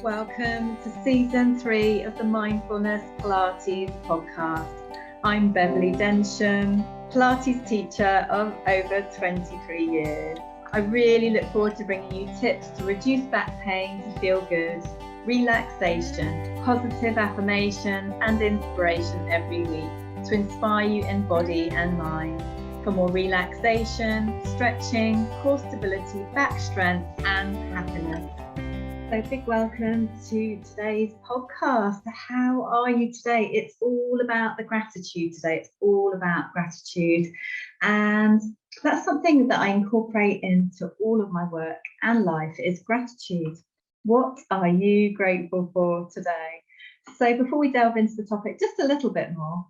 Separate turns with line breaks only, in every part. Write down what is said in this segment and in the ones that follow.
Welcome to season 3 of the Mindfulness Pilates podcast. I'm Beverly Densham, Pilates teacher of over 23 years. I really look forward to bringing you tips to reduce back pain, to feel good, relaxation, positive affirmation and inspiration every week to inspire you in body and mind for more relaxation, stretching, core stability, back strength and happiness. So big welcome to today's podcast. How are you today? It's all about the gratitude today. It's all about gratitude. And that's something that I incorporate into all of my work and life is gratitude. What are you grateful for today? So before we delve into the topic just a little bit more,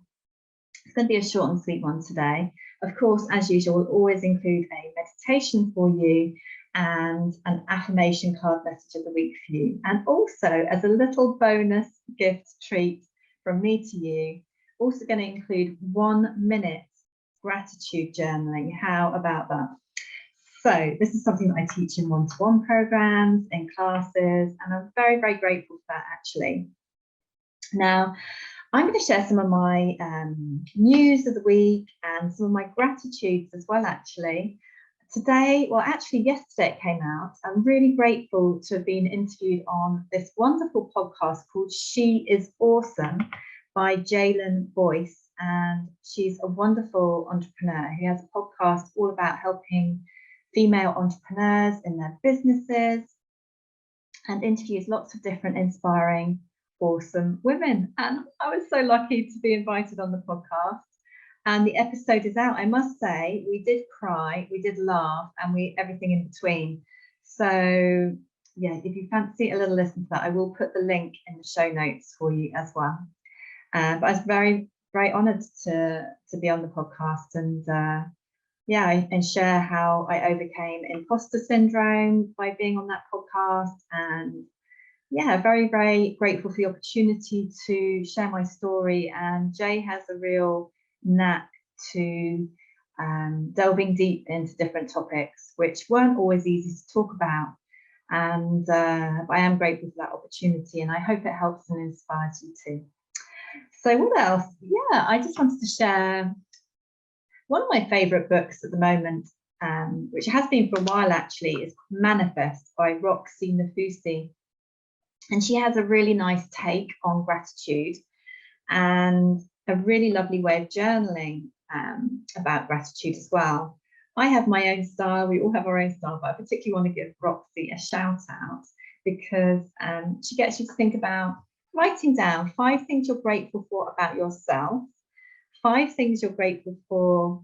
it's going to be a short and sweet one today. Of course, as usual, we'll always include a meditation for you and an affirmation card message of the week for you. And also, as a little bonus gift treat from me to you, also going to include 1 minute gratitude journaling. How about that? So this is something that I teach in one-to-one programs, in classes, and I'm very, very grateful for that actually. Now, I'm going to share some of my news of the week and some of my gratitudes as well actually. Today, well actually yesterday it came out. I'm really grateful to have been interviewed on this wonderful podcast called She Is Awesome by Jalen Boyce, and she's a wonderful entrepreneur who has a podcast all about helping female entrepreneurs in their businesses and interviews lots of different inspiring, awesome women. And I was so lucky to be invited on the podcast. And the episode is out. I must say, we did cry, we did laugh, and everything in between. So yeah, if you fancy a little listen to that, I will put the link in the show notes for you as well. But I was very, very honoured to be on the podcast and and share how I overcame imposter syndrome by being on that podcast. And yeah, very, very grateful for the opportunity to share my story. And Jay has a real knack to delving deep into different topics which weren't always easy to talk about, and I am grateful for that opportunity, and I hope it helps and inspires you too. So what else? Yeah, I just wanted to share one of my favorite books at the moment, which has been for a while actually, is Manifest by Roxie Nafousi, and she has a really nice take on gratitude and a really lovely way of journaling about gratitude as well. I have my own style, we all have our own style, but I particularly want to give Roxie a shout out because she gets you to think about writing down 5 things you're grateful for about yourself, 5 things you're grateful for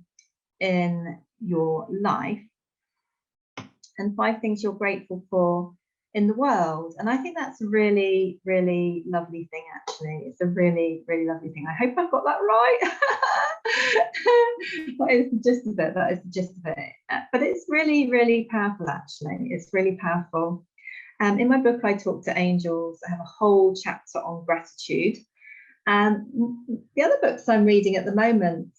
in your life, and 5 things you're grateful for in the world. And I think that's a really, really lovely thing actually. It's a really, really lovely thing. I hope I've got that right. That is the gist of it. That is the gist of it. But it's really, really powerful actually. It's really powerful. In my book, I talk to angels. I have a whole chapter on gratitude. The other books I'm reading at the moment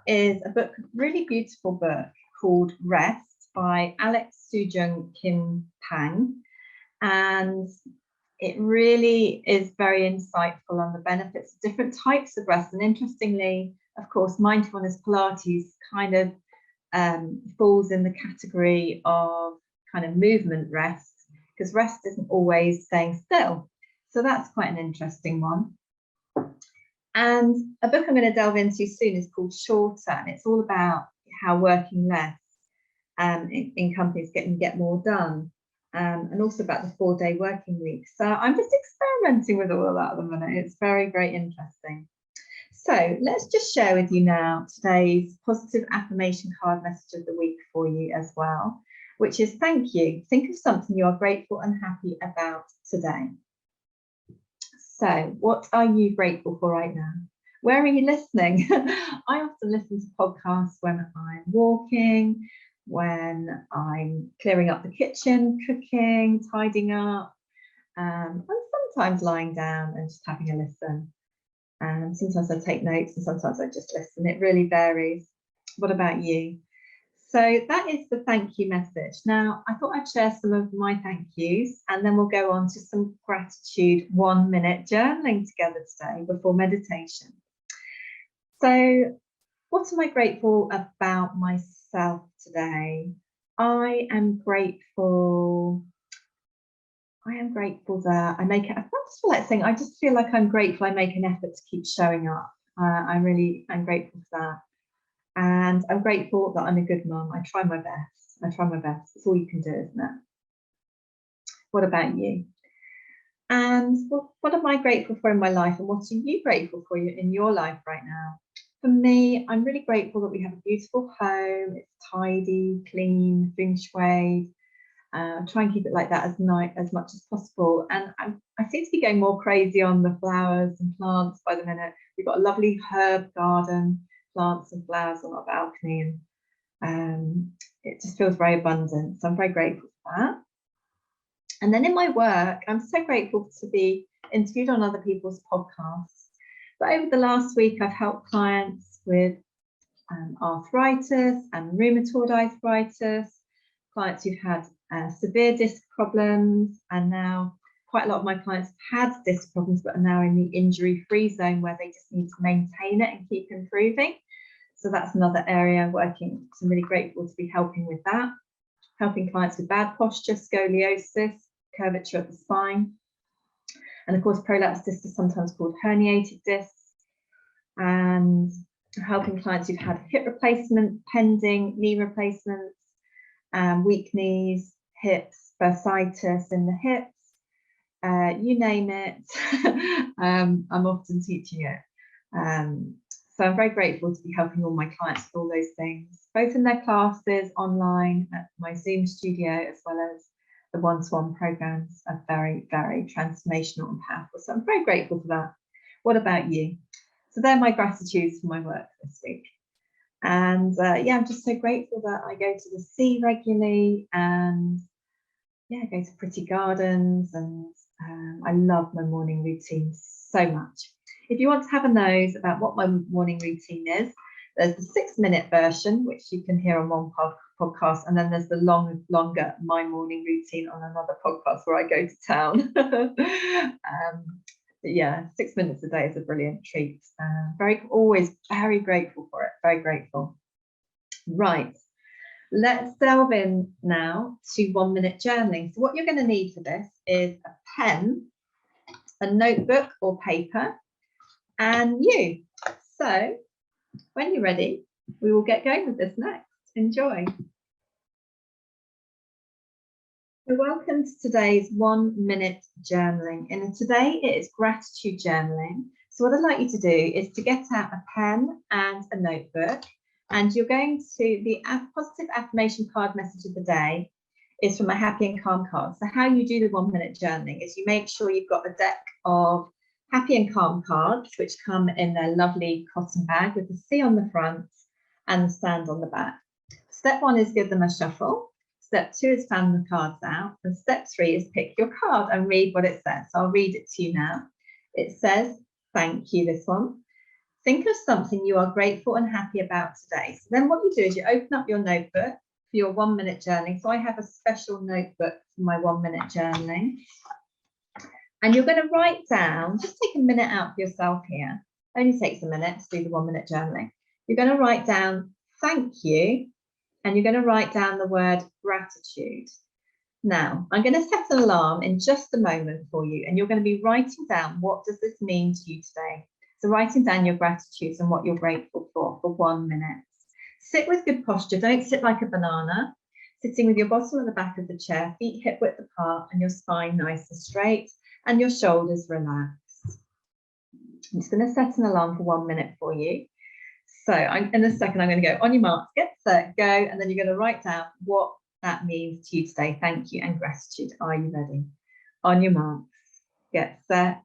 is a really beautiful book called Rest by Alex Sujung Kim Pang, and it really is very insightful on the benefits of different types of rest. And interestingly, of course, mindfulness Pilates kind of falls in the category of kind of movement rest, because rest isn't always staying still. So that's quite an interesting one. And a book I'm going to delve into soon is called Shorter, and it's all about how working less in companies get more done, and also about the 4-day working week. So I'm just experimenting with all of that at the minute. It's very, very interesting. So let's just share with you now today's positive affirmation card message of the week for you as well, which is thank you. Think of something you are grateful and happy about today. So what are you grateful for right now? Where are you listening? I often listen to podcasts when I'm walking, when I'm clearing up the kitchen, cooking, tidying up, and sometimes lying down and just having a listen. And sometimes I take notes and sometimes I just listen. It really varies. What about you? So that is the thank you message. Now, I thought I'd share some of my thank yous, and then we'll go on to some gratitude 1 minute journaling together today before meditation. So, what am I grateful about myself today? I am grateful that I make it. I just feel like saying, I just feel like I'm grateful I make an effort to keep showing up. I'm grateful for that. And I'm grateful that I'm a good mum. I try my best. It's all you can do, isn't it? What about you? And what am I grateful for in my life? And what are you grateful for in your life right now? For me, I'm really grateful that we have a beautiful home. It's tidy, clean, feng shui. Try and keep it like that as much as possible. And I seem to be going more crazy on the flowers and plants by the minute. We've got a lovely herb garden, plants and flowers on our balcony, and it just feels very abundant. So I'm very grateful for that. And then in my work, I'm so grateful to be interviewed on other people's podcasts. But over the last week, I've helped clients with arthritis and rheumatoid arthritis, clients who've had severe disc problems, and now quite a lot of my clients have had disc problems but are now in the injury-free zone where they just need to maintain it and keep improving. So that's another area working. So I'm really grateful to be helping with that, helping clients with bad posture, scoliosis, curvature of the spine, and of course prolapsed disc is sometimes called herniated discs, and helping clients who've had hip replacement pending, knee replacements, weak knees, hips, bursitis in the hips, you name it. I'm often teaching it. So I'm very grateful to be helping all my clients with all those things, both in their classes, online, at my Zoom studio, as well as the one-to-one programs are very, very transformational and powerful. So I'm very grateful for that. What about you? So they're my gratitudes for my work this week. And yeah, I'm just so grateful that I go to the sea regularly, and yeah, I go to pretty gardens, and I love my morning routine so much. If you want to have a nose about what my morning routine is, there's the 6-minute version, which you can hear on one podcast, and then there's the longer My Morning Routine on another podcast where I go to town. Yeah, 6 minutes a day is a brilliant treat. Always very grateful for it, very grateful. Right, let's delve in now to 1 minute journaling. So what you're going to need for this is a pen, a notebook or paper, and you. So when you're ready, we will get going with this next. Enjoy. So welcome to today's 1 minute journaling. And today it is gratitude journaling. So what I'd like you to do is to get out a pen and a notebook, and you're going to, the positive affirmation card message of the day is from my Happy and Calm card. So how you do the 1 minute journaling is you make sure you've got a deck of Happy and Calm cards, which come in their lovely cotton bag with the C on the front and the sand on the back. Step 1 is give them a shuffle. Step 2 is fan the cards out. And step 3 is pick your card and read what it says. So I'll read it to you now. It says, thank you, this one. Think of something you are grateful and happy about today. So then what you do is you open up your notebook for your 1 minute journaling. So I have a special notebook for my 1 minute journaling. And you're going to write down, just take a minute out for yourself here. Only takes a minute to do the 1 minute journaling. You're going to write down, thank you, and you're going to write down the word gratitude. Now, I'm going to set an alarm in just a moment for you, and you're going to be writing down what does this mean to you today. So writing down your gratitudes and what you're grateful for 1 minute. Sit with good posture. Don't sit like a banana. Sitting with your bottom and the back of the chair, feet hip width apart, and your spine nice and straight, and your shoulders relaxed. I'm just going to set an alarm for 1 minute for you. So in a second, I'm going to go on your marks, get set, go, and then you're going to write down what that means to you today. Thank you and gratitude. Are you ready? On your marks, get set,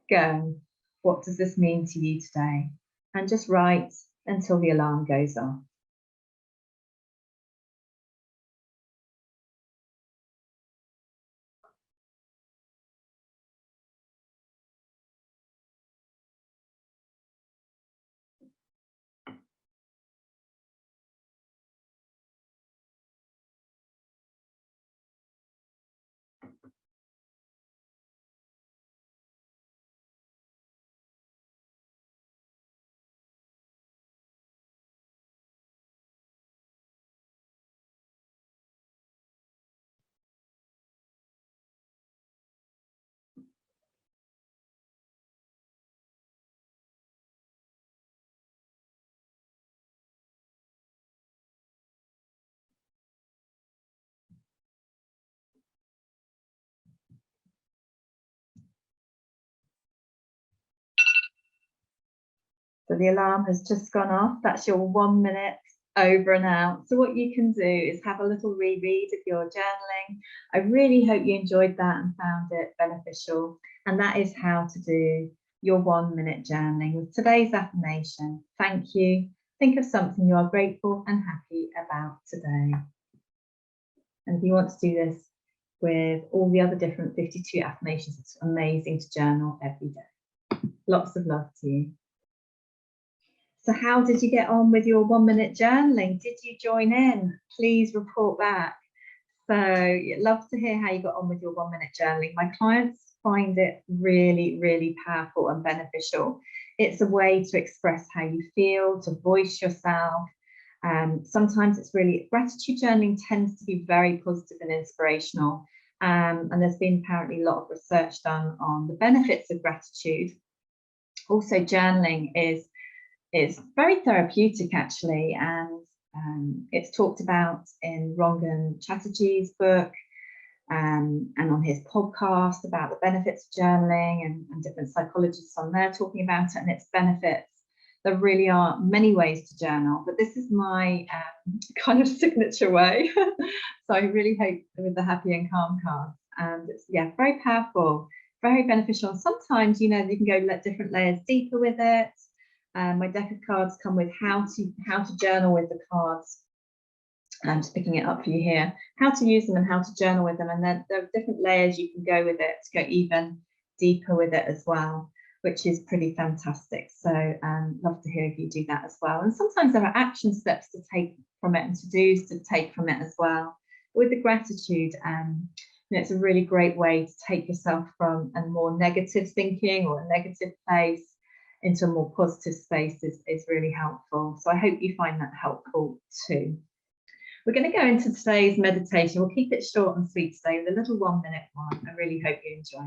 go. What does this mean to you today? And just write until the alarm goes off. So the alarm has just gone off. That's your 1 minute over and out. So what you can do is have a little reread of your journaling. I really hope you enjoyed that and found it beneficial. And that is how to do your 1 minute journaling with today's affirmation. Thank you. Think of something you are grateful and happy about today. And if you want to do this with all the other different 52 affirmations, it's amazing to journal every day. Lots of love to you. So how did you get on with your 1 minute journaling? Did you join in? Please report back. So I'd love to hear how you got on with your 1 minute journaling. My clients find it really, really powerful and beneficial. It's a way to express how you feel, to voice yourself. Sometimes it's really, gratitude journaling tends to be very positive and inspirational. And there's been apparently a lot of research done on the benefits of gratitude. Also, journaling is very therapeutic actually, and it's talked about in Rangan Chatterjee's book and on his podcast about the benefits of journaling, and different psychologists on there talking about it and its benefits. There really are many ways to journal, but this is my kind of signature way. So I really hope with the happy and calm cards, and it's very powerful, very beneficial. And sometimes you can go different layers deeper with it. My deck of cards come with how to journal with the cards. I'm just picking it up for you here. How to use them and how to journal with them, and then there are different layers you can go with it to go even deeper with it as well, which is pretty fantastic. So love to hear if you do that as well. And sometimes there are action steps to take from it and to-dos to take from it as well. With the gratitude, it's a really great way to take yourself from a more negative thinking or a negative place into a more positive space is really helpful. So I hope you find that helpful too. We're going to go into today's meditation. We'll keep it short and sweet today with a little 1 minute one. I really hope you enjoy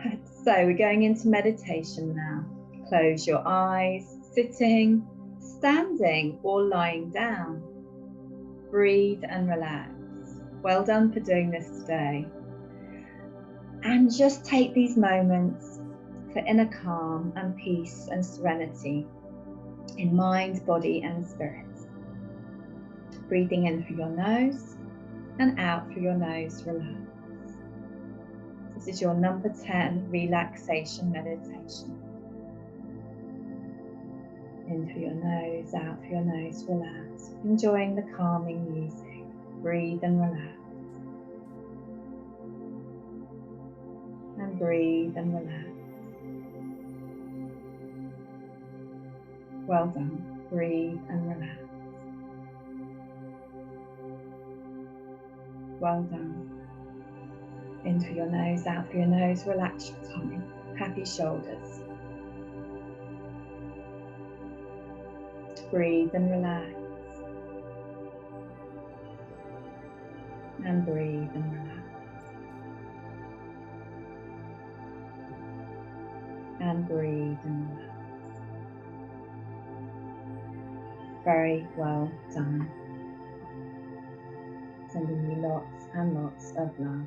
it. So we're going into meditation now. Close your eyes, sitting, standing or lying down. Breathe and relax. Well done for doing this today. And just take these moments for inner calm and peace and serenity in mind, body and spirit. Breathing in through your nose and out through your nose, relax. This is your number 10 relaxation meditation. In through your nose, out through your nose, relax. Enjoying the calming music. Breathe and relax. And breathe and relax. Well done. Breathe and relax. Well done. In through your nose, out through your nose, relax your tummy. Happy shoulders. Breathe and relax. And breathe and relax. And breathe and relax. Very well done. Sending you lots and lots of love.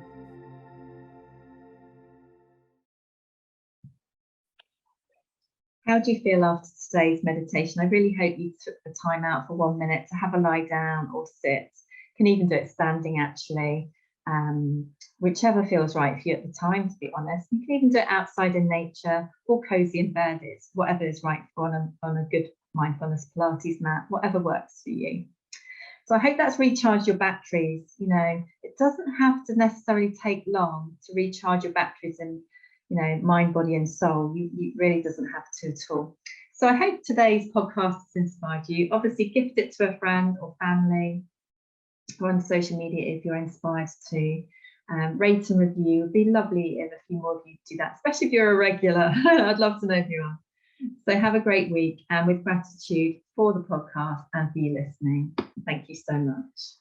How do you feel after today's meditation? I really hope you took the time out for 1 minute to have a lie down or sit. You can even do it standing actually, whichever feels right for you at the time, to be honest. You can even do it outside in nature or cozy in bed. It's whatever is right for on a good mindfulness Pilates mat, whatever works for you. So I hope that's recharged your batteries. It doesn't have to necessarily take long to recharge your batteries in mind, body and soul. You really doesn't have to at all. So I hope today's podcast has inspired you. Obviously gift it to a friend or family or on social media if you're inspired to. Rate and review. It would be lovely if a few more of you do that, especially if you're a regular. I'd love to know if you are. So have a great week, and with gratitude for the podcast and for you listening. Thank you so much.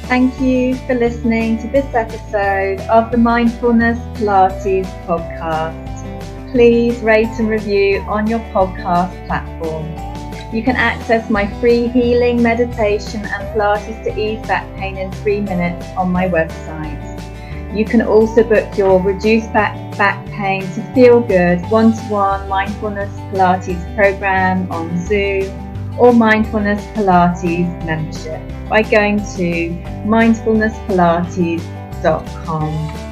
Thank you for listening to this episode of the Mindfulness Pilates podcast. Please rate and review on your podcast platform. You can access my free healing meditation and Pilates to ease back pain in 3 minutes on my website. You can also book your Reduce Back Pain to Feel Good one-to-one Mindfulness Pilates program on Zoom or Mindfulness Pilates membership by going to mindfulnesspilates.com.